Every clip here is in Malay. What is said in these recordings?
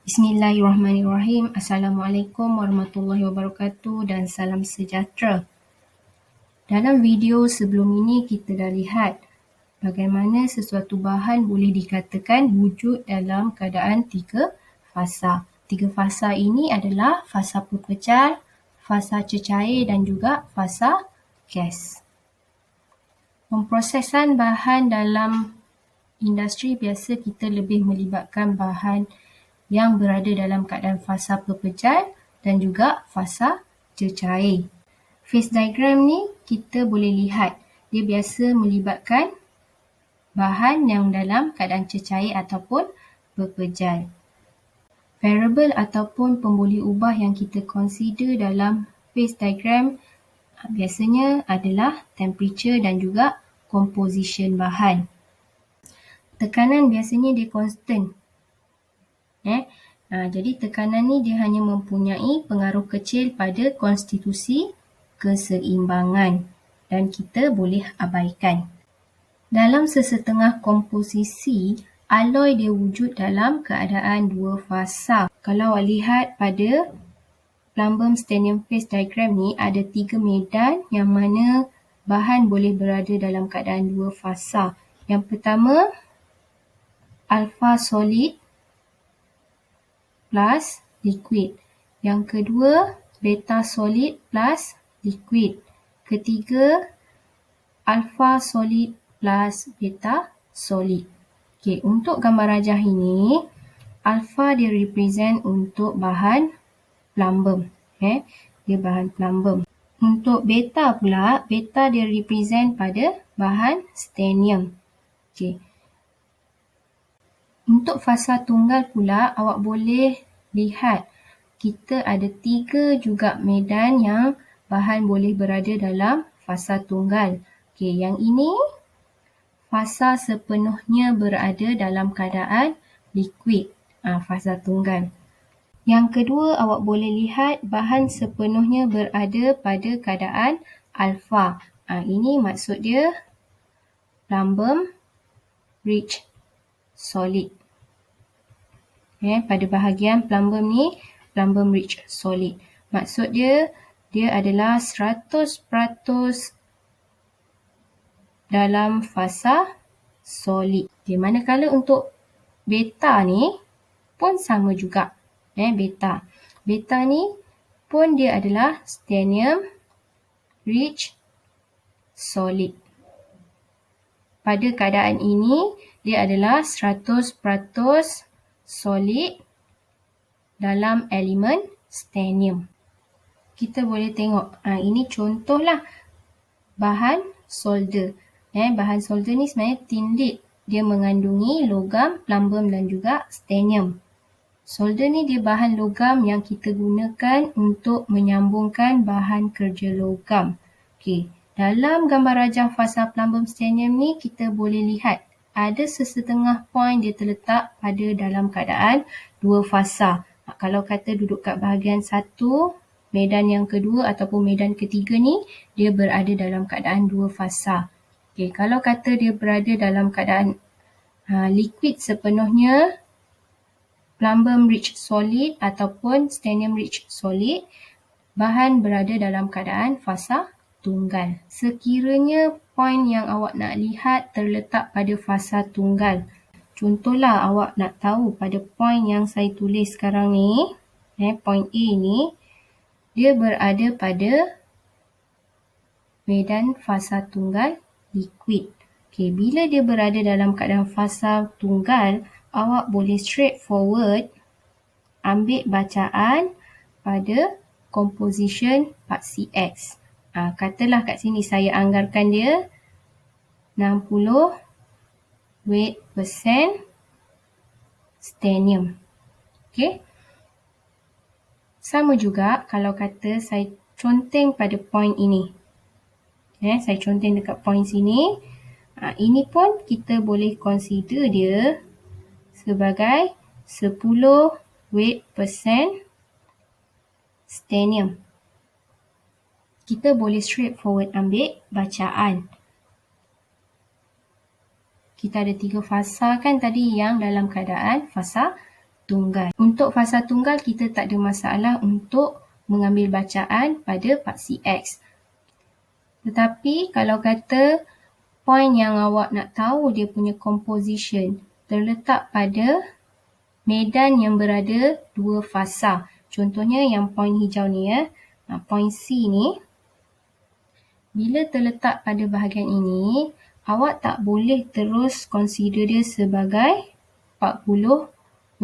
Bismillahirrahmanirrahim. Assalamualaikum warahmatullahi wabarakatuh dan salam sejahtera. Dalam video sebelum ini kita dah lihat bagaimana sesuatu bahan boleh dikatakan wujud dalam keadaan tiga fasa. Tiga fasa ini adalah fasa pepecah, fasa cecair dan juga fasa gas. Pemprosesan bahan dalam industri biasa kita lebih melibatkan bahan yang berada dalam keadaan fasa pepecah dan juga fasa cecair. Phase diagram ni kita boleh lihat dia biasa melibatkan bahan yang dalam keadaan cecair ataupun pepejal. Variable ataupun pemboleh ubah yang kita consider dalam phase diagram biasanya adalah temperature dan juga composition bahan. Tekanan biasanya dia constant. Jadi tekanan ni dia hanya mempunyai pengaruh kecil pada konstitusi keseimbangan dan kita boleh abaikan. Dalam sesetengah komposisi, alloy dia wujud dalam keadaan dua fasa. Kalau awak lihat pada plumbum stanium phase diagram ni ada tiga medan yang mana bahan boleh berada dalam keadaan dua fasa. Yang pertama, alpha solid plus liquid. Yang kedua, beta solid plus liquid. Ketiga, alpha solid plus beta solid. Okey, untuk gambar rajah ini, alpha dia represent untuk bahan plumbum. Dia bahan plumbum. Untuk beta pula, beta dia represent pada bahan stanium. Okey. Untuk fasa tunggal pula, awak boleh lihat kita ada tiga juga medan yang bahan boleh berada dalam fasa tunggal. Okey, yang ini fasa sepenuhnya berada dalam keadaan liquid, fasa tunggal. Yang kedua, awak boleh lihat bahan sepenuhnya berada pada keadaan alpha. Ini maksud dia plumbum rich solid. Pada bahagian plumbum ni, plumbum rich solid. Maksud dia adalah 100% dalam fasa solid. Manakala untuk beta ni pun sama juga. Beta ni pun dia adalah stanium rich solid. Pada keadaan ini, dia adalah 100% solid dalam elemen stanium. Kita boleh tengok, ini contohlah bahan solder. Bahan solder ni sebenarnya tin lead. Dia mengandungi logam, plumbum dan juga stanium. Solder ni dia bahan logam yang kita gunakan untuk menyambungkan bahan kerja logam. Okey, dalam gambar rajah fasa plumbum stanium ni kita boleh lihat ada sesetengah point dia terletak pada dalam keadaan dua fasa. Kalau kata duduk kat bahagian satu, medan yang kedua ataupun medan ketiga ni dia berada dalam keadaan dua fasa. Okey, kalau kata dia berada dalam keadaan liquid sepenuhnya, plumbum rich solid ataupun stanium rich solid, bahan berada dalam keadaan fasa tunggal. Sekiranya point yang awak nak lihat terletak pada fasa tunggal. Contohlah awak nak tahu pada point yang saya tulis sekarang ni, point A ni, dia berada pada medan fasa tunggal liquid. Okey, bila dia berada dalam keadaan fasa tunggal, awak boleh straightforward ambil bacaan pada composition part CX. Katalah kat sini saya anggarkan dia 60 weight percent stanium. Okey. Sama juga kalau kata saya conteng pada point ini. Saya conteng dekat point sini. Ini pun kita boleh consider dia sebagai 10 weight percent stanium. Kita boleh straightforward ambil bacaan. Kita ada tiga fasa kan tadi yang dalam keadaan fasa tunggal. Untuk fasa tunggal kita tak ada masalah untuk mengambil bacaan pada paksi X. Tetapi kalau kata point yang awak nak tahu dia punya composition terletak pada medan yang berada dua fasa. Contohnya yang point hijau ni ya. Point C ni. Bila terletak pada bahagian ini, awak tak boleh terus consider dia sebagai 40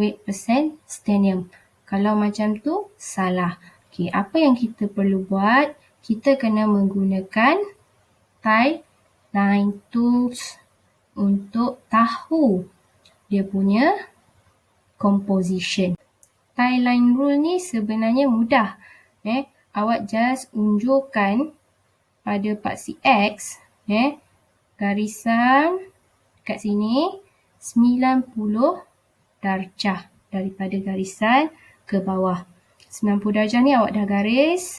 weight percent stanium. Kalau macam tu, salah. Okey, apa yang kita perlu buat? Kita kena menggunakan tie line tools untuk tahu dia punya composition. Tie line rule ni sebenarnya mudah. Awak just unjurkan pada paksi X, garisan kat sini 90 darjah daripada garisan ke bawah. 90 darjah ni awak dah garis.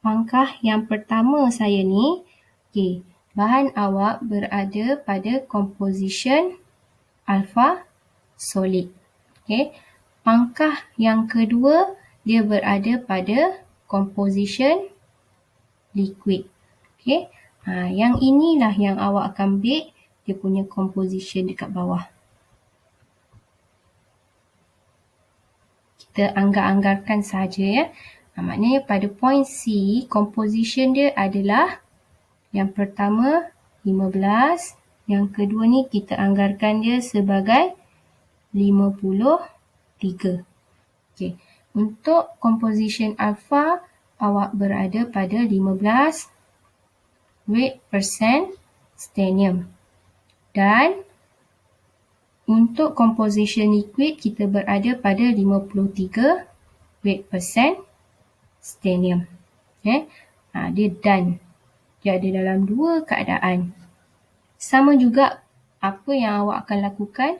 Langkah yang pertama saya ni, bahan awak berada pada composition alpha solid. Langkah yang kedua, dia berada pada composition liquid. Yang inilah yang awak akan ambil dia punya composition dekat bawah. Kita anggar-anggarkan saja ya. Maknanya pada point C, composition dia adalah yang pertama 15, yang kedua ni kita anggarkan dia sebagai 53. Untuk composition alpha, awak berada pada 15 weight percent stanium. Dan untuk composition liquid, kita berada pada 53 weight percent stanium. Dia done. Dia ada dalam dua keadaan. Sama juga apa yang awak akan lakukan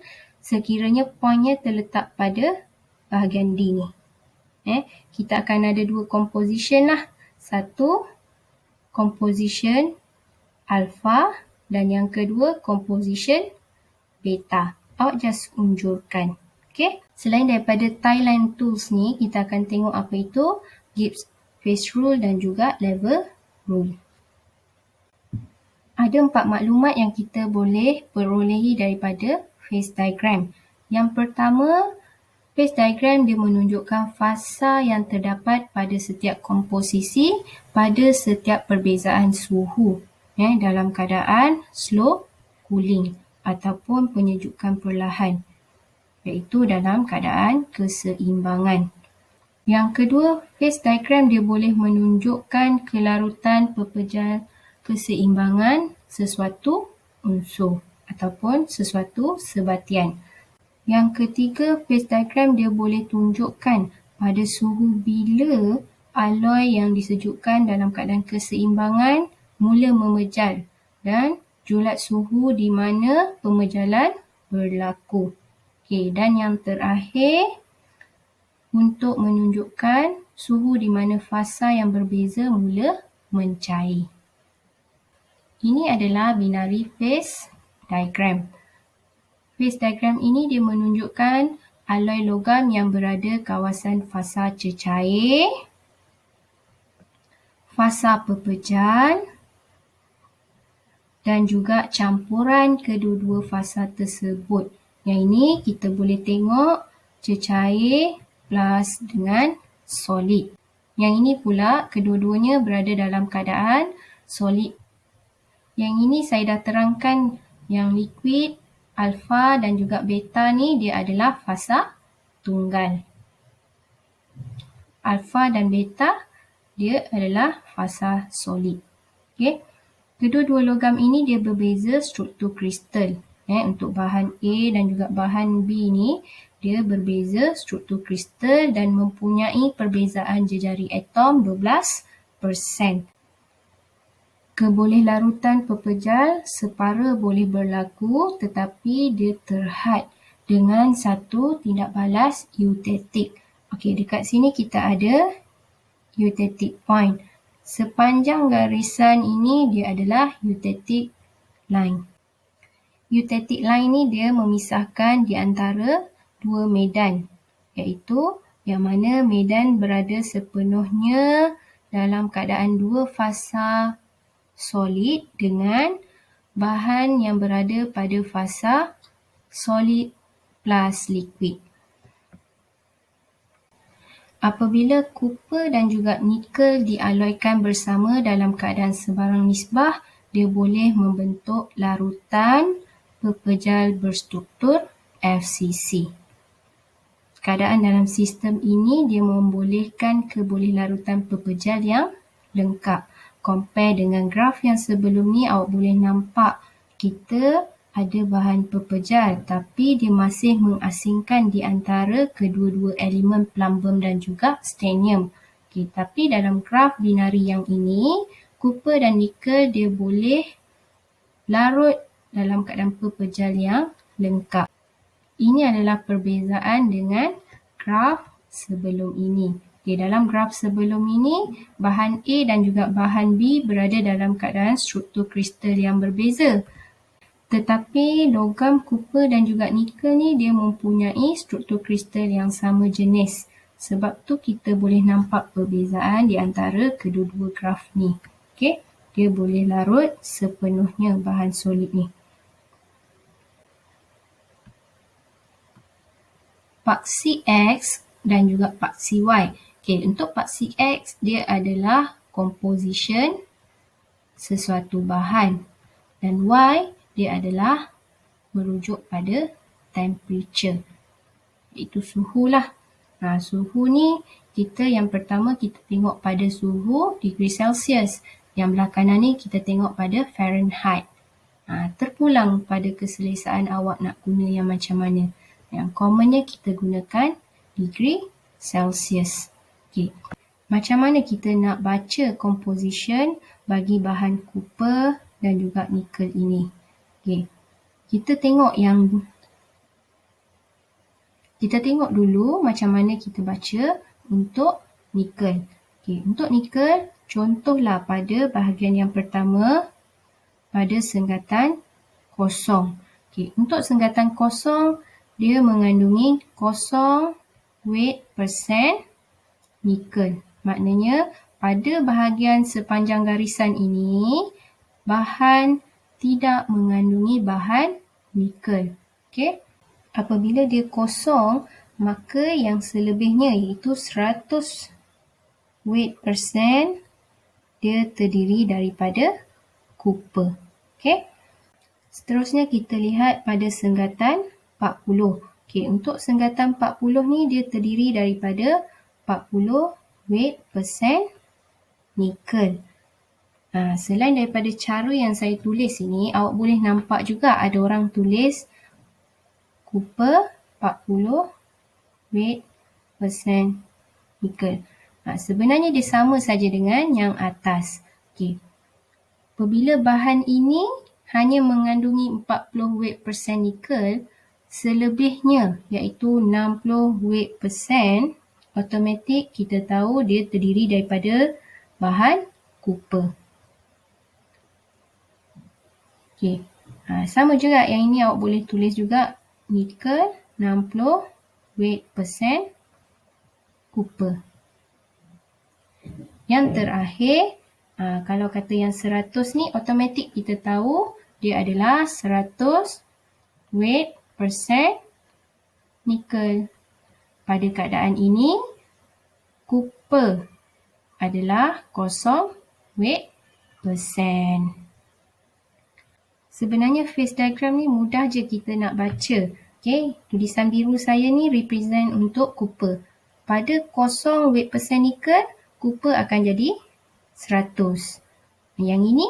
sekiranya pointnya terletak pada bahagian D ni. Kita akan ada dua composition lah. Satu, composition alpha dan yang kedua, composition beta. Awak just unjurkan. Selain daripada tie line tools ni, kita akan tengok apa itu Gibbs phase rule dan juga level rule. Ada 4 maklumat yang kita boleh perolehi daripada phase diagram. Yang pertama, phase diagram dia menunjukkan fasa yang terdapat pada setiap komposisi pada setiap perbezaan suhu dalam keadaan slow cooling ataupun penyejukan perlahan, iaitu dalam keadaan keseimbangan. Yang kedua, phase diagram dia boleh menunjukkan kelarutan pepejal keseimbangan sesuatu unsur ataupun sesuatu sebatian. Yang ketiga, phase diagram dia boleh tunjukkan pada suhu bila aloi yang disejukkan dalam keadaan keseimbangan mula memejal dan julat suhu di mana pemejalan berlaku. Dan yang terakhir, untuk menunjukkan suhu di mana fasa yang berbeza mula mencair. Ini adalah binary phase diagram. Phase diagram ini dia menunjukkan aloi logam yang berada kawasan fasa cecair, fasa pepejal dan juga campuran kedua-dua fasa tersebut. Yang ini kita boleh tengok cecair plus dengan solid. Yang ini pula kedua-duanya berada dalam keadaan solid. Yang ini saya dah terangkan yang liquid, alpha dan juga beta ni dia adalah fasa tunggal. Alpha dan beta dia adalah fasa solid. Kedua-dua logam ini dia berbeza struktur kristal. Untuk bahan A dan juga bahan B ni dia berbeza struktur kristal dan mempunyai perbezaan jejari atom 12%. Kebolehlarutkan pepejal separa boleh berlaku tetapi dia terhad dengan satu tindak balas eutetik. Dekat sini kita ada eutetic point. Sepanjang garisan ini dia adalah eutetic line. Eutetic line ni dia memisahkan di antara dua medan, iaitu yang mana medan berada sepenuhnya dalam keadaan dua fasa solid dengan bahan yang berada pada fasa solid plus liquid. Apabila copper dan juga nikel dialoykan bersama dalam keadaan sebarang nisbah, dia boleh membentuk larutan pepejal berstruktur FCC. Keadaan dalam sistem ini dia membolehkan larutan pepejal yang lengkap. Compare dengan graf yang sebelum ni, awak boleh nampak kita ada bahan pepejal tapi dia masih mengasingkan di antara kedua-dua elemen plumbum dan juga strontium. Tapi dalam graf binari yang ini, copper dan nikel dia boleh larut dalam keadaan pepejal yang lengkap. Ini adalah perbezaan dengan graf sebelum ini. Dalam graf sebelum ini, bahan A dan juga bahan B berada dalam keadaan struktur kristal yang berbeza. Tetapi logam copper dan juga nikel ni dia mempunyai struktur kristal yang sama jenis. Sebab tu kita boleh nampak perbezaan di antara kedua-dua graf ni. Okey, dia boleh larut sepenuhnya bahan solid ni. Paksi X dan juga paksi Y. Okey, untuk paksi X dia adalah composition sesuatu bahan dan Y dia adalah merujuk pada temperature, iaitu suhu lah. Suhu ni yang pertama kita tengok pada suhu degree Celsius. Yang belah kanan ni kita tengok pada Fahrenheit. Terpulang pada keselesaan awak nak guna yang macam mana. Yang commonnya kita gunakan degree Celsius. Okay. Macam mana kita nak baca composition bagi bahan copper dan juga nikel ini? Okay. Kita tengok dulu macam mana kita baca untuk nikel. Okay. Untuk nikel, contohlah pada bahagian yang pertama pada senggatan kosong. Okay. Untuk senggatan kosong, dia mengandungi 0 weight persen nikel. Maknanya pada bahagian sepanjang garisan ini, bahan tidak mengandungi bahan nikel. Okay. Apabila dia kosong, maka yang selebihnya iaitu 100 weight persen dia terdiri daripada copper. Okay. Seterusnya kita lihat pada senggatan 40. Okay, untuk senggatan 40 ni dia terdiri daripada 40 weight persen nikel. Selain daripada cara yang saya tulis ini, awak boleh nampak juga ada orang tulis copper 40 weight persen nikel. Sebenarnya dia sama saja dengan yang atas. Okay. Apabila bahan ini hanya mengandungi 40 weight persen nikel, selebihnya iaitu 60 weight persen, automatik kita tahu dia terdiri daripada bahan copper. Okay. Sama juga yang ini awak boleh tulis juga nikel 60 weight persen copper. Yang terakhir, kalau kata yang 100 ni automatik kita tahu dia adalah 100 weight persen nikel. Pada keadaan ini, copper adalah 0 weight persen. Sebenarnya phase diagram ni mudah je kita nak baca. Okay, tulisan biru saya ni represent untuk copper. Pada 0 weight persen nikel, copper akan jadi 100. Yang ini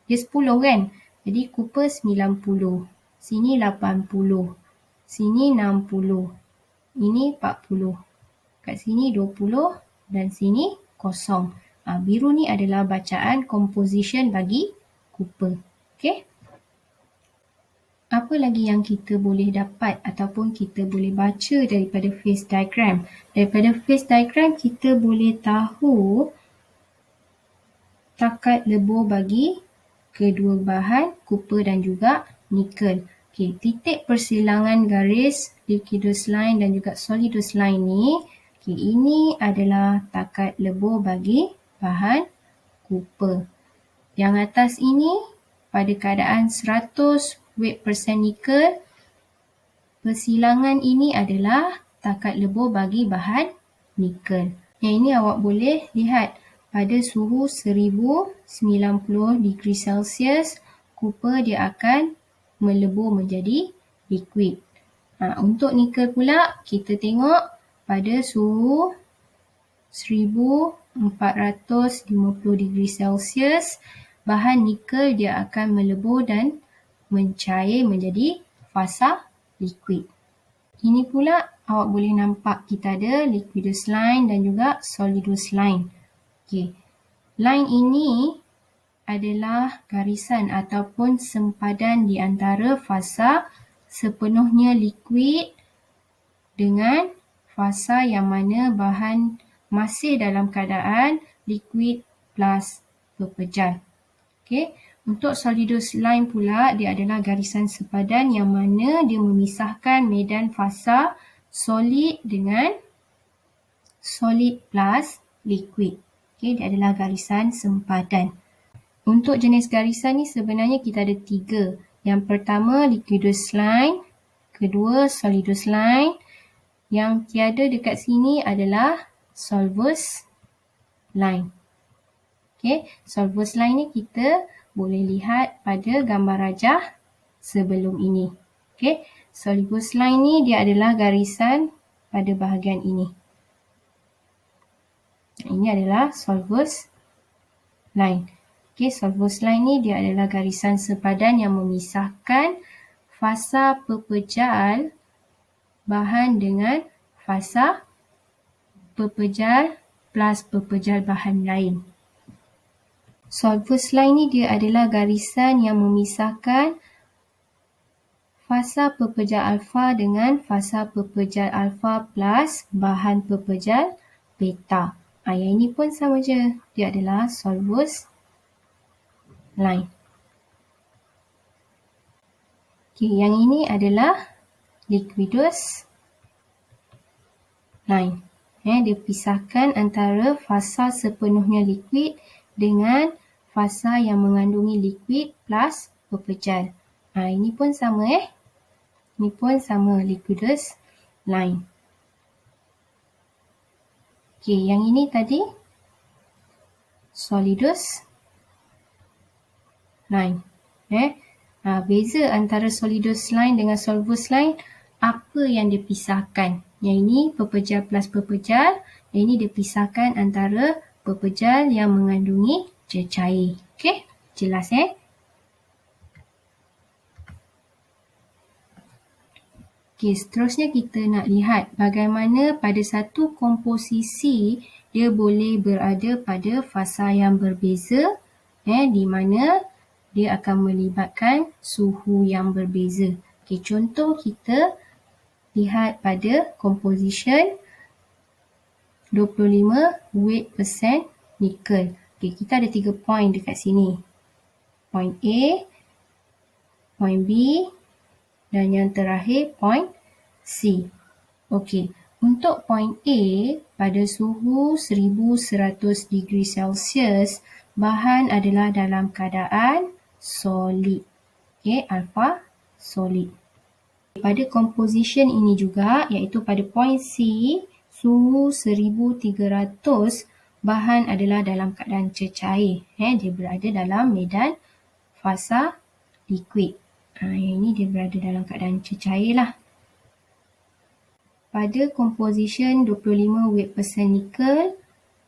dia 10 kan? Jadi copper 90. Sini 80. Sini 60. Ini 40. Kat sini 20 dan sini 0. Biru ni adalah bacaan composition bagi copper. Okay? Apa lagi yang kita boleh dapat ataupun kita boleh baca daripada phase diagram? Daripada phase diagram kita boleh tahu takat lebur bagi kedua bahan copper dan juga nikel. Okey, titik persilangan garis liquidus line dan juga solidus line ni, ini adalah takat lebur bagi bahan copper. Yang atas ini pada keadaan 100 weight persen nikel, persilangan ini adalah takat lebur bagi bahan nikel. Yang ini awak boleh lihat pada suhu 1090 degree Celsius, copper dia akan melebur menjadi liquid. Untuk nikel pula, kita tengok pada suhu 1450 degree Celsius, bahan nikel dia akan melebur dan mencair menjadi fasa liquid. Ini pula awak boleh nampak kita ada liquidus line dan juga solidus line. Okey. Line ini adalah garisan ataupun sempadan di antara fasa sepenuhnya liquid dengan fasa yang mana bahan masih dalam keadaan liquid plus pepejal. Okey. Untuk solidus line pula, dia adalah garisan sempadan yang mana dia memisahkan medan fasa solid dengan solid plus liquid. Okey, dia adalah garisan sempadan. Untuk jenis garisan ni sebenarnya kita ada 3. Yang pertama liquidus line, kedua solidus line, yang tiada dekat sini adalah solvus line. Okey, solvus line ni kita boleh lihat pada gambar rajah sebelum ini. Okey, solvus line ni dia adalah garisan pada bahagian ini. Ini adalah solvus line. Okey, solvus line ni dia adalah garisan sempadan yang memisahkan fasa pepejal bahan dengan fasa pepejal plus pepejal bahan lain. Solvus line ni dia adalah garisan yang memisahkan fasa pepejal alfa dengan fasa pepejal alfa plus bahan pepejal beta. Yang ini pun sama je, dia adalah solvus line. Okey, yang ini adalah liquidus line. Dia pisahkan antara fasa sepenuhnya liquid dengan fasa yang mengandungi liquid plus pepejal. Ini pun sama Ini pun sama, liquidus line. Okey, yang ini tadi solidus line. Beza antara solidus line dengan solvus line, apa yang dipisahkan? Yang ini pepejal plus pepejal, yang ini dipisahkan antara pepejal yang mengandungi cecair. Okey, jelas Okey, seterusnya kita nak lihat bagaimana pada satu komposisi dia boleh berada pada fasa yang berbeza, di mana dia akan melibatkan suhu yang berbeza. Okey, contoh kita lihat pada composition 25 weight percent nikel. Okey, kita ada 3 point dekat sini. Point A, point B dan yang terakhir point C. Okey, untuk point A pada suhu 1100 degree Celsius, bahan adalah dalam keadaan solid. Okey, alpha solid. Pada composition ini juga, iaitu pada point C, suhu 1300, bahan adalah dalam keadaan cecair. Dia berada dalam medan fasa liquid. Yang ini dia berada dalam keadaan cecair lah. Pada composition 25 weight percent nikel,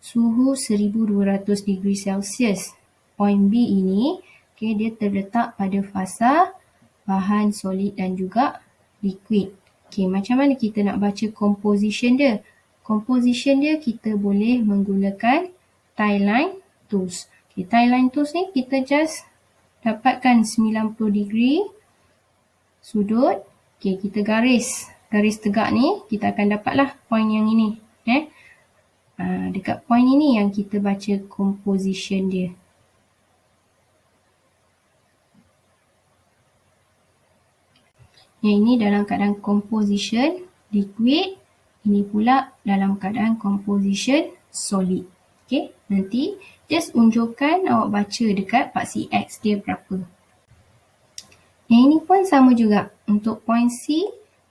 suhu 1200 degree Celsius. Point B ini, dia terletak pada fasa bahan solid dan juga liquid. Macam mana kita nak baca composition dia? Composition dia kita boleh menggunakan tie line tools. Tie line tools ni kita just dapatkan 90 degree sudut. Kita garis tegak ni, kita akan dapatlah point yang ini. Dekat point ini yang kita baca composition dia. Yang ini dalam keadaan composition liquid, ini pula dalam keadaan composition solid. Okey, nanti just unjukkan awak baca dekat paksi X dia berapa. Yang ini pun sama juga. Untuk point C,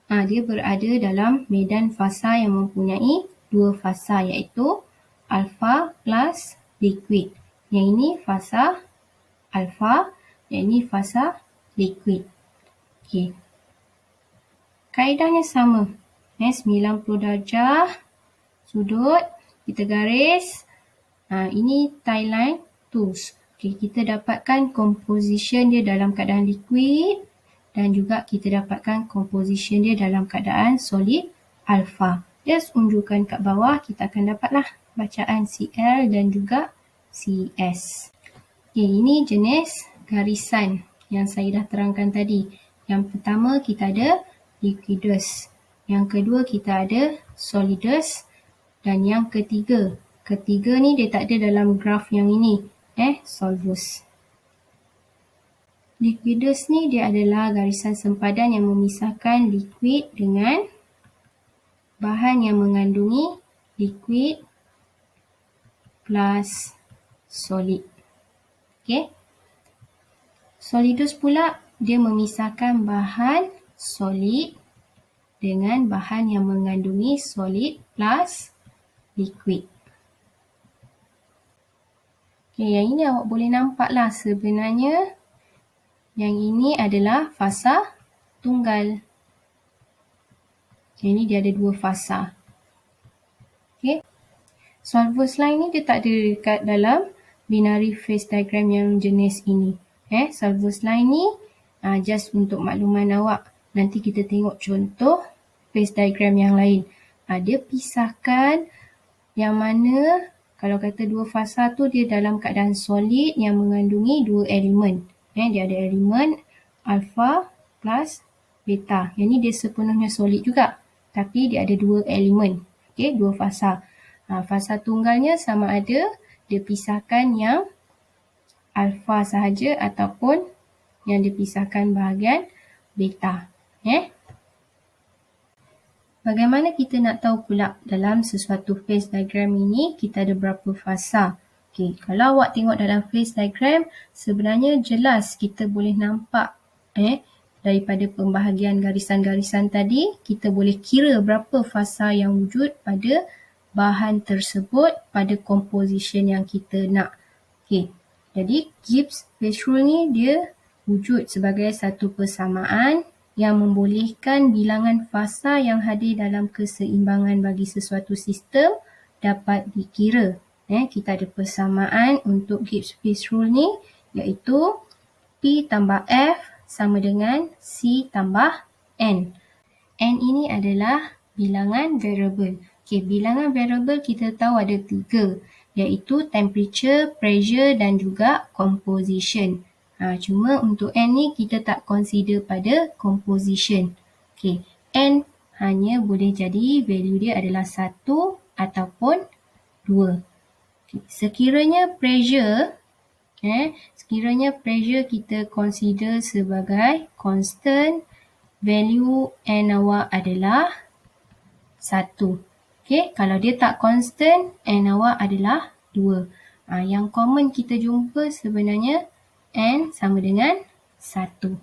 dia berada dalam medan fasa yang mempunyai dua fasa iaitu alpha plus liquid. Yang ini fasa alpha, yang ini fasa liquid. Okey. Kaedahnya sama. 90 darjah sudut, kita garis. Ini tie line tools. Okay, kita dapatkan composition dia dalam keadaan liquid dan juga kita dapatkan composition dia dalam keadaan solid alpha. Just unjukkan kat bawah, kita akan dapatlah bacaan Cl dan juga Cs. Okay, ini jenis garisan yang saya dah terangkan tadi. Yang pertama kita ada liquidus. Yang kedua kita ada solidus. Dan yang ketiga ni dia tak ada dalam graf yang ini. Solvus. Liquidus ni dia adalah garisan sempadan yang memisahkan liquid dengan bahan yang mengandungi liquid plus solid. Okay. Solidus pula dia memisahkan bahan solid dengan bahan yang mengandungi solid plus liquid. Okay, yang ini awak boleh nampaklah sebenarnya yang ini adalah fasa tunggal. Okay, ini dia ada dua fasa. Okay. Solvus line ni dia tak ada dekat dalam binary phase diagram yang jenis ini. Solvus line ni just untuk makluman awak. Nanti kita tengok contoh phase diagram yang lain. Dia pisahkan yang mana kalau kata dua fasa tu dia dalam keadaan solid yang mengandungi dua elemen. Dia ada elemen alpha plus beta. Yang ni dia sepenuhnya solid juga. Tapi dia ada dua elemen. Okay, dua fasa. Fasa tunggalnya sama ada dia pisahkan yang alpha sahaja ataupun yang dipisahkan bahagian beta. Bagaimana kita nak tahu pula dalam sesuatu phase diagram ini kita ada berapa fasa? Okay, kalau awak tengok dalam phase diagram sebenarnya jelas kita boleh nampak daripada pembahagian garisan-garisan tadi kita boleh kira berapa fasa yang wujud pada bahan tersebut pada composition yang kita nak. Okay, jadi Gibbs phase rule ni dia wujud sebagai satu persamaan yang membolehkan bilangan fasa yang hadir dalam keseimbangan bagi sesuatu sistem dapat dikira. Kita ada persamaan untuk Gibbs phase rule ni iaitu P tambah F sama dengan C tambah N. N ini adalah bilangan variable. Okay, bilangan variable kita tahu ada 3 iaitu temperature, pressure dan juga composition. Cuma untuk N ni kita tak consider pada composition. Okay, N hanya boleh jadi value dia adalah 1 ataupun 2. Okay. Sekiranya pressure kita consider sebagai constant, value N awak adalah 1. Okay, kalau dia tak constant, N awak adalah 2. Yang common kita jumpa sebenarnya N sama dengan 1.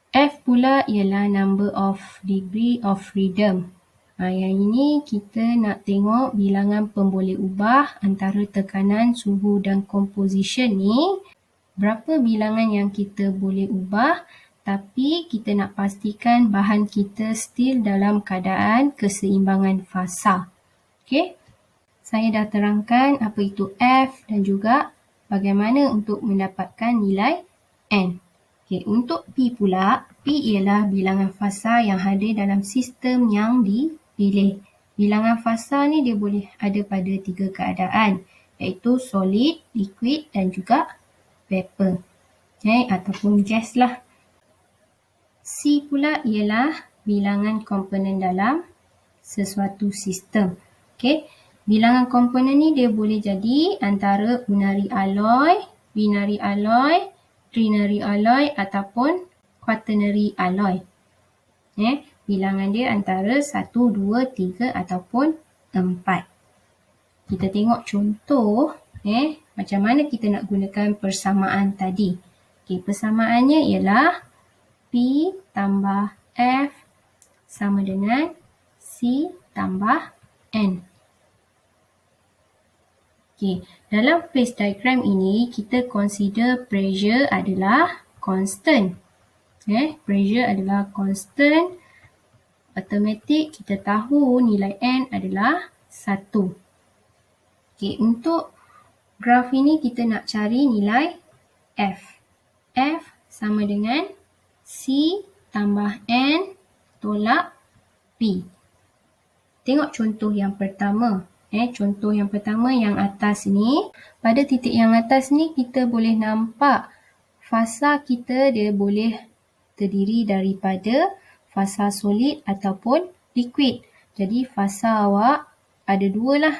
F pula ialah number of degree of freedom. Yang ini kita nak tengok bilangan pemboleh ubah antara tekanan, suhu dan composition ni. Berapa bilangan yang kita boleh ubah tapi kita nak pastikan bahan kita still dalam keadaan keseimbangan fasa. Okay? Saya dah terangkan apa itu F dan juga bagaimana untuk mendapatkan nilai N. Okay, untuk P pula, P ialah bilangan fasa yang hadir dalam sistem yang dipilih. Bilangan fasa ni dia boleh ada pada 3 keadaan iaitu solid, liquid dan juga vapor. Ataupun gas lah. C pula ialah bilangan komponen dalam sesuatu sistem. Okay. Bilangan komponen ni dia boleh jadi antara unary alloy, binary alloy, trinary alloy ataupun quaternary alloy. Bilangan dia antara 1, 2, 3 ataupun 4. Kita tengok contoh macam mana kita nak gunakan persamaan tadi. Persamaannya ialah P tambah F sama dengan C tambah N. Dalam phase diagram ini kita consider pressure adalah constant. Pressure adalah constant. Automatik kita tahu nilai N adalah 1. Untuk graf ini kita nak cari nilai F. F sama dengan C tambah N tolak P. Tengok contoh yang pertama. Contoh yang pertama yang atas ni. Pada titik yang atas ni kita boleh nampak fasa kita dia boleh terdiri daripada fasa solid ataupun liquid. Jadi fasa awak ada dua lah.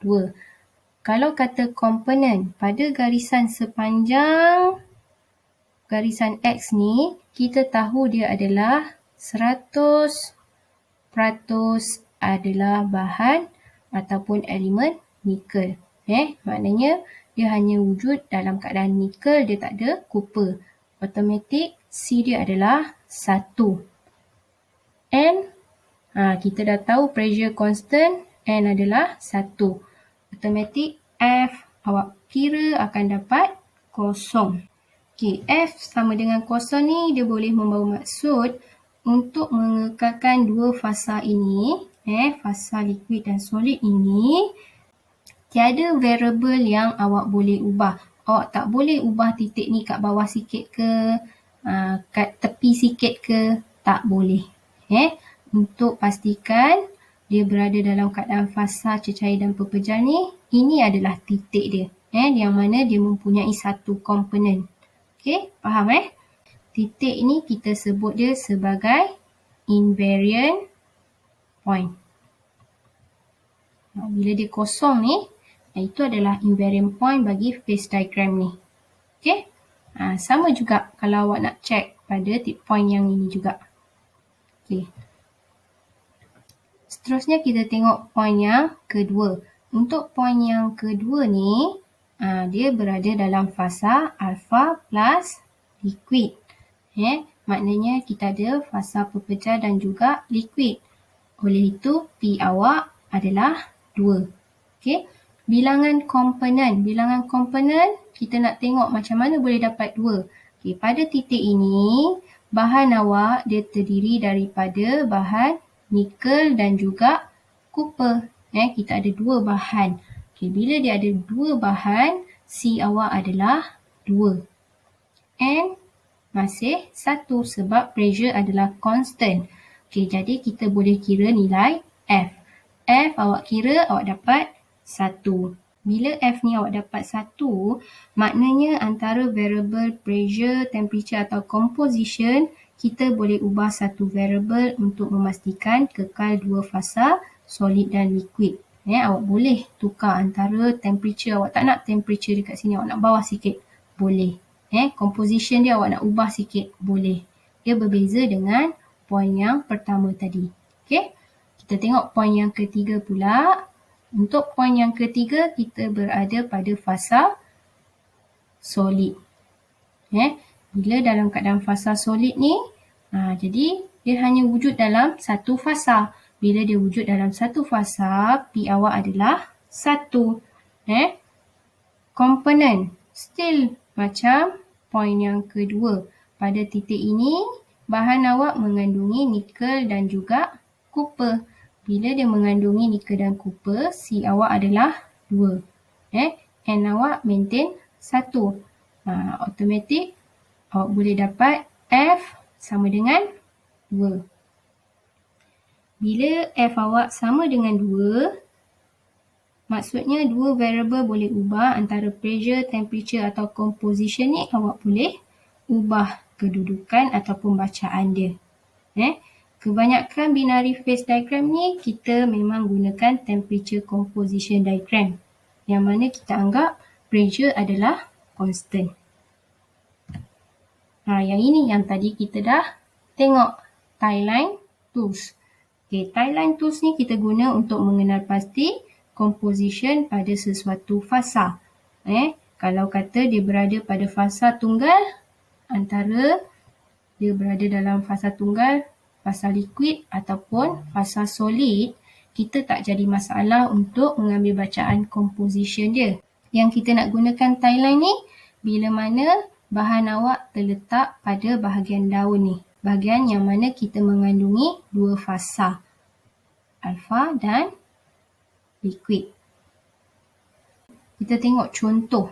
Dua. Kalau kata komponen pada garisan sepanjang garisan X ni, kita tahu dia adalah 100% adalah bahan ataupun elemen nikel. Maknanya dia hanya wujud dalam keadaan nikel, dia tak ada copper. Automatik C dia adalah 1. N, kita dah tahu pressure constant, N adalah 1. Automatik F awak kira akan dapat 0. F sama dengan 0 ni dia boleh membawa maksud untuk mengekalkan dua fasa ini, fasa liquid dan solid ini, tiada variable yang awak boleh ubah. Awak tak boleh ubah titik ni kat bawah sikit ke, kat tepi sikit ke, tak boleh. Untuk pastikan dia berada dalam keadaan fasa cecair dan pepejal ni, ini adalah titik dia. Yang mana dia mempunyai satu komponen. Faham Titik ni kita sebut dia sebagai invariant point. Bila dia kosong ni, itu adalah invariant point bagi phase diagram ni. Sama juga kalau awak nak check pada tip point yang ini juga. Seterusnya kita tengok point yang kedua. Untuk point yang kedua ni, dia berada dalam fasa alpha plus liquid. Maknanya kita ada fasa pepecah dan juga liquid. Oleh itu, P awak adalah 2. Bilangan komponen. Bilangan komponen, kita nak tengok macam mana boleh dapat 2. Pada titik ini, bahan awak dia terdiri daripada bahan nikel dan juga copper. Kita ada dua bahan. Bila dia ada dua bahan, C awak adalah 2. N masih 1 sebab pressure adalah constant. Jadi kita boleh kira nilai F. F awak kira awak dapat 1. Bila F ni awak dapat 1, maknanya antara variable pressure, temperature atau composition, kita boleh ubah satu variable untuk memastikan kekal dua fasa solid dan liquid. Awak boleh tukar antara temperature, awak tak nak temperature dekat sini, awak nak bawah sikit, boleh. Composition dia awak nak ubah sikit, boleh. Dia berbeza dengan point yang pertama tadi. Kita tengok point yang ketiga pula. Untuk point yang ketiga, kita berada pada fasa solid. Bila dalam keadaan fasa solid ni, jadi dia hanya wujud dalam satu fasa. Bila dia wujud dalam satu fasa, P awak adalah 1. Komponen still macam point yang kedua. Pada titik ini, bahan awak mengandungi nikel dan juga copper. Bila dia mengandungi nikel dan copper, C awak adalah 2. N awak maintain 1. Automatik awak boleh dapat F sama dengan 2. Bila F awak sama dengan 2, maksudnya dua variable boleh ubah antara pressure, temperature atau composition ni awak boleh ubah kedudukan ataupun bacaan dia. Kebanyakan binary phase diagram ni kita memang gunakan temperature composition diagram yang mana kita anggap pressure adalah constant. Yang ini yang tadi kita dah tengok, Tie-line tools. Okay, Tie-line tools ni kita guna untuk mengenal pasti composition pada sesuatu fasa. Kalau kata dia berada pada fasa tunggal, antara dia berada dalam fasa tunggal, fasa liquid ataupun fasa solid, kita tak jadi masalah untuk mengambil bacaan composition dia. Yang kita nak gunakan tie-line ni bila mana bahan awak terletak pada bahagian daun ni. Bahagian yang mana kita mengandungi dua fasa, alpha dan liquid. Kita tengok contoh.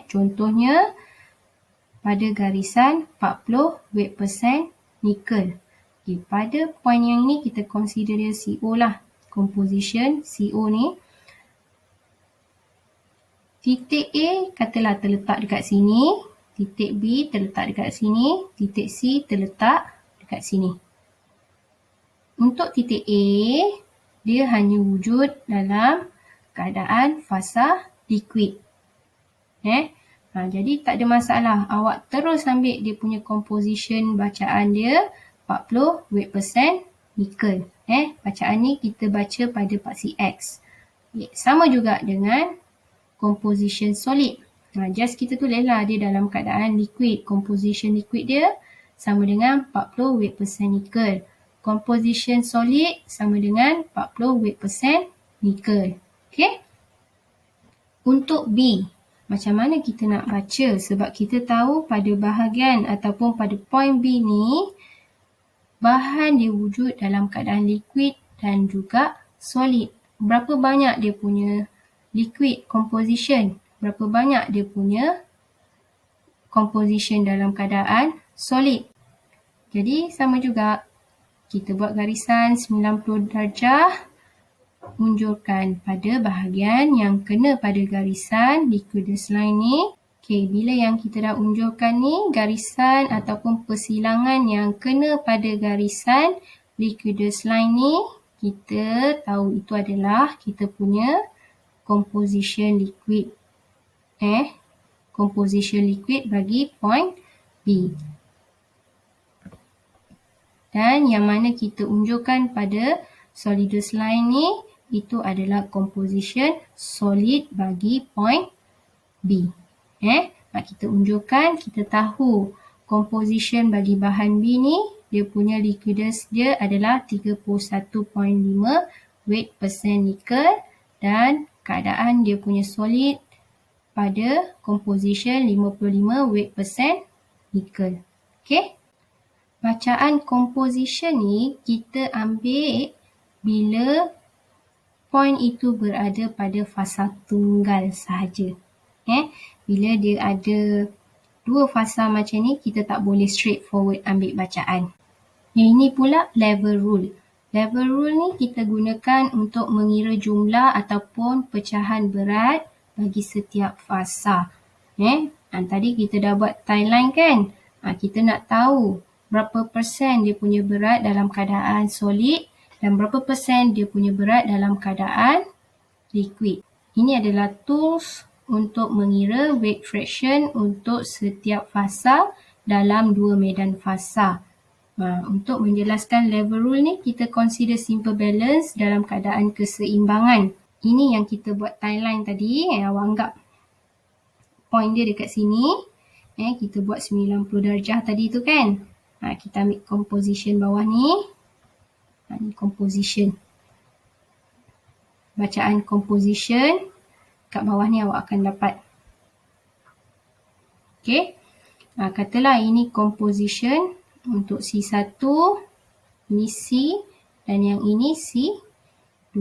Contohnya pada garisan 40 weight percent nikel. Okay, pada point yang ni kita consider dia CO lah. Composition CO ni. Titik A katalah terletak dekat sini. Titik B terletak dekat sini. Titik C terletak dekat sini. Untuk titik A, dia hanya wujud dalam keadaan fasa liquid. Jadi tak ada masalah. Awak terus ambil dia punya composition bacaan dia 40 weight percent nikel. Bacaan ni kita baca pada paksi X. Sama juga dengan composition solid. Just kita tulislah dia dalam keadaan liquid. Composition liquid dia sama dengan 40 weight percent nikel. Composition solid sama dengan 40 weight percent nikel. Okay? Untuk B, macam mana kita nak baca? Sebab kita tahu pada bahagian ataupun pada point B ni, bahan dia wujud dalam keadaan liquid dan juga solid. Berapa banyak dia punya liquid composition? Berapa banyak dia punya composition dalam keadaan solid? Jadi sama juga. Kita buat garisan 90 darjah. Unjurkan pada bahagian yang kena pada garisan liquidus line ni. Okay, bila yang kita dah unjurkan ni, garisan ataupun persilangan yang kena pada garisan liquidus line ni, kita tahu itu adalah kita punya composition liquid. Composition liquid bagi point B. Dan yang mana kita unjurkan pada solidus line ni, itu adalah composition solid bagi point B. Kita unjurkan, kita tahu composition bagi bahan B ni, dia punya liquidus dia adalah 31.5 weight percent nikel dan keadaan dia punya solid pada composition 55 weight percent nikel. Okay? Bacaan composition ni kita ambil bila point itu berada pada fasa tunggal sahaja. Bila dia ada dua fasa macam ni, kita tak boleh straightforward ambil bacaan. Ini pula level rule. Level rule ni kita gunakan untuk mengira jumlah ataupun pecahan berat bagi setiap fasa. Tadi kita dah buat tie-line kan? Kita nak tahu berapa persen dia punya berat dalam keadaan solid dan berapa persen dia punya berat dalam keadaan liquid. Ini adalah tools untuk mengira weight fraction untuk setiap fasa dalam dua medan fasa. Untuk menjelaskan level rule ni, kita consider simple balance dalam keadaan keseimbangan. Ini yang kita buat tie-line tadi. Awak anggap point dia dekat sini. Kita buat 90 darjah tadi tu kan. Kita ambil composition bawah ni. Ini composition. Bacaan composition kat bawah ni awak akan dapat. Okay. Katalah ini composition untuk C1, ini C dan yang ini C2.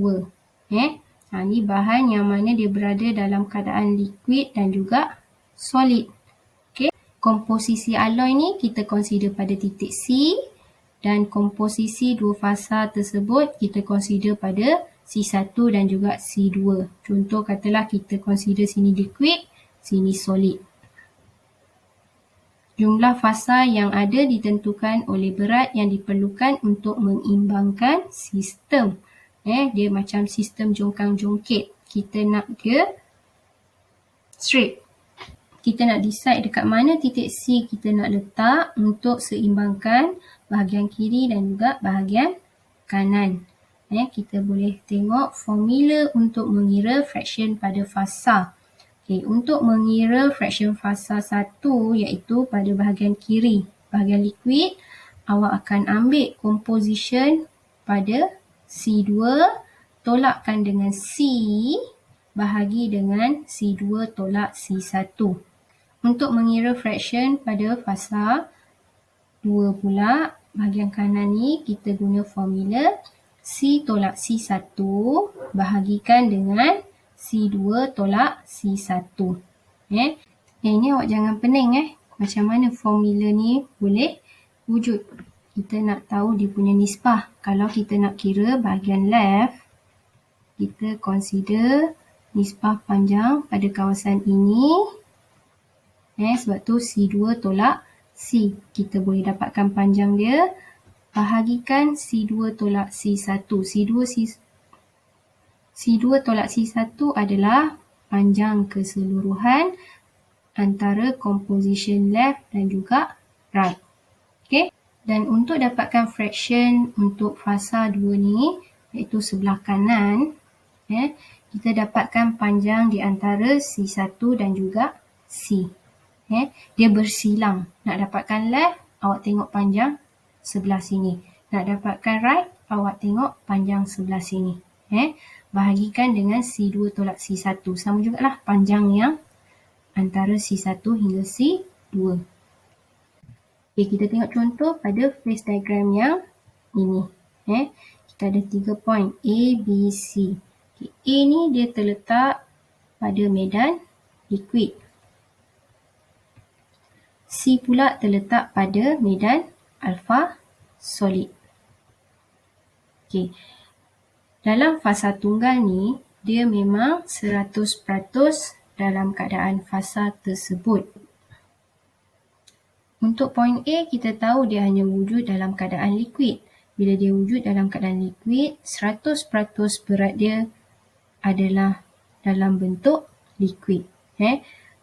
Ini bahan yang mana dia berada dalam keadaan liquid dan juga solid. Komposisi alloy ni kita consider pada titik C dan komposisi dua fasa tersebut kita consider pada C1 dan juga C2. Contoh katalah kita consider sini liquid, sini solid. Jumlah fasa yang ada ditentukan oleh berat yang diperlukan untuk mengimbangkan sistem. Dia macam sistem jongkang-jongkit. Kita nak dia straight. kita nak decide dekat mana titik C kita nak letak untuk seimbangkan bahagian kiri dan juga bahagian kanan. Kita boleh tengok formula untuk mengira fraction pada fasa. Untuk mengira fraction fasa 1 iaitu pada bahagian kiri, bahagian liquid, awak akan ambil composition pada C2, tolakkan dengan C, bahagi dengan C2 tolak C1. Untuk mengira fraction pada fasa 2 pula, bahagian kanan ni kita guna formula C tolak C1 bahagikan dengan C2 tolak C1. Ini awak jangan pening macam mana formula ni boleh wujud. Kita nak tahu dia punya nisbah. Kalau kita nak kira bahagian left, kita consider nisbah panjang pada kawasan ini. Sebab tu C2 tolak C. Kita boleh dapatkan panjang dia. Bahagikan C2 tolak C1. C2 tolak C1 adalah panjang keseluruhan antara composition left dan juga right. Dan untuk dapatkan fraction untuk fasa 2 ni, iaitu sebelah kanan, kita dapatkan panjang di antara C1 dan juga C. Dia bersilang. Nak dapatkan left, awak tengok panjang sebelah sini. Nak dapatkan right, awak tengok panjang sebelah sini. Bahagikan dengan C2 tolak C1. Sama jugalah panjang yang antara C1 hingga C2. Kita tengok contoh pada phase diagram yang ini. Kita ada 3 point A, B, C. A ni dia terletak pada medan liquid. C pula terletak pada medan alpha solid. Dalam fasa tunggal ni, dia memang 100% dalam keadaan fasa tersebut. Untuk point A, kita tahu dia hanya wujud dalam keadaan liquid. Bila dia wujud dalam keadaan liquid, 100% berat dia adalah dalam bentuk liquid.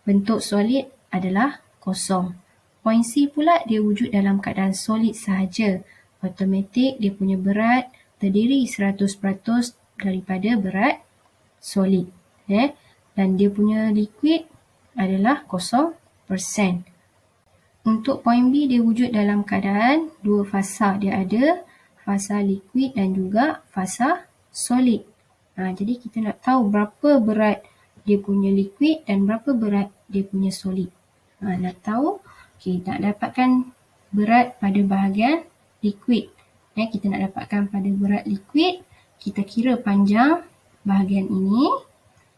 Bentuk solid adalah kosong. Point C pula dia wujud dalam keadaan solid sahaja. Automatik dia punya berat terdiri 100% daripada berat solid. Dan dia punya liquid adalah 0%. Untuk point B dia wujud dalam keadaan dua fasa. Dia ada fasa liquid dan juga fasa solid. Jadi kita nak tahu berapa berat dia punya liquid dan berapa berat dia punya solid. Nak tahu, nak dapatkan berat pada bahagian liquid. Kita nak dapatkan pada berat liquid, kita kira panjang bahagian ini,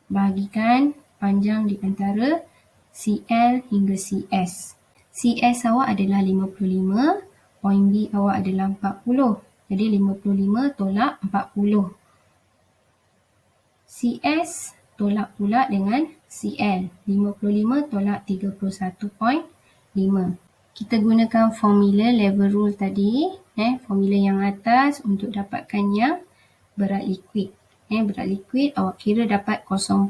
bahagikan panjang di antara CL hingga CS. CS awak adalah 55, point B awak adalah 40. Jadi 55 tolak 40. CS tolak pula dengan CL. 55 tolak 31.5. Kita gunakan formula level rule tadi. Formula yang atas untuk dapatkan yang berat liquid. Berat liquid awak kira dapat 0.65.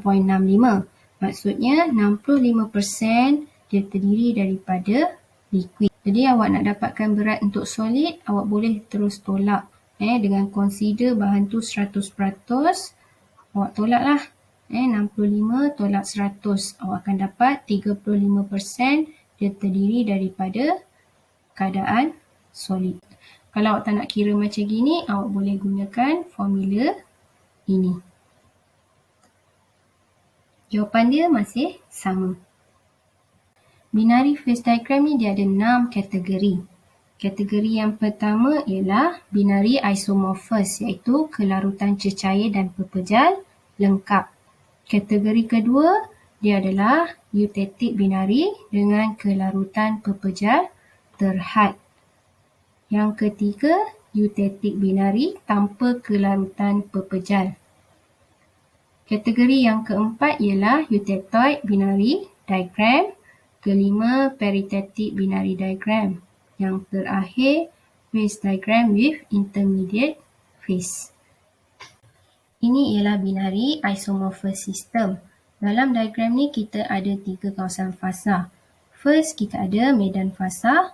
Maksudnya 65% dia terdiri daripada liquid. Jadi awak nak dapatkan berat untuk solid, awak boleh terus tolak. Dengan consider bahan tu 100%, awak tolaklah. 65 tolak 100, awak akan dapat 35% dia terdiri daripada keadaan solid. Kalau awak tak nak kira macam gini, awak boleh gunakan formula ini. Jawapan dia masih sama. Binary phase diagram ni dia ada 6 kategori. Kategori yang pertama ialah binary isomorphous, iaitu kelarutan cecair dan pepejal lengkap. Kategori kedua dia adalah eutectic binary dengan kelarutan pepejal terhad. Yang ketiga, eutectic binary tanpa kelarutan pepejal. Kategori yang keempat ialah eutectoid binary diagram. Kelima, perithetic binary diagram. Yang terakhir, phase diagram with intermediate phase. Ini ialah binary isomorphous system. Dalam diagram ni kita ada 3 kawasan fasa. First, kita ada medan fasa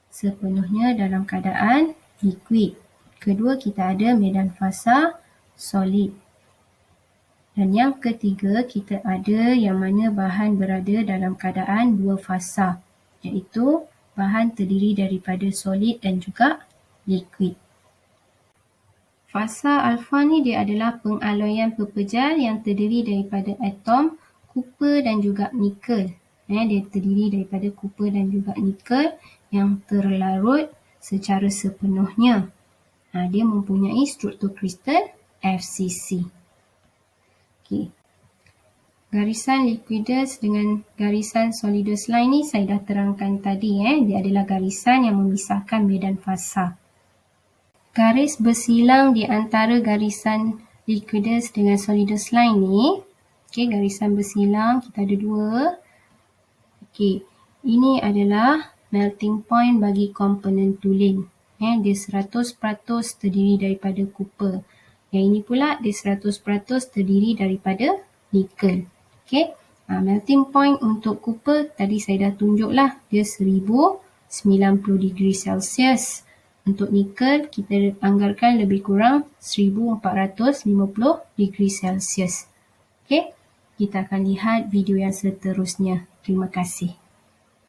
sepenuhnya dalam keadaan liquid. Kedua, kita ada medan fasa solid. Dan yang ketiga, kita ada yang mana bahan berada dalam keadaan 2 fasa, iaitu bahan terdiri daripada solid dan juga liquid. Fasa alfa ni dia adalah pengaloyan pepejal yang terdiri daripada atom copper dan juga nikel. Dia terdiri daripada copper dan juga nikel yang terlarut secara sepenuhnya. Dia mempunyai struktur kristal FCC. Okay. Garisan liquidus dengan garisan solidus line ni saya dah terangkan tadi. Dia adalah garisan yang memisahkan medan fasa. Garis bersilang di antara garisan liquidus dengan solidus line ni, garisan bersilang kita ada 2. Ini adalah melting point bagi komponen tooling. Dia 100% terdiri daripada copper. Yang ini pula dia 100% terdiri daripada nikel. Melting point untuk copper tadi saya dah tunjuklah, dia 1090 degree Celsius. Untuk nikel, kita anggarkan lebih kurang 1450 degree Celsius. Kita akan lihat video yang seterusnya. Terima kasih.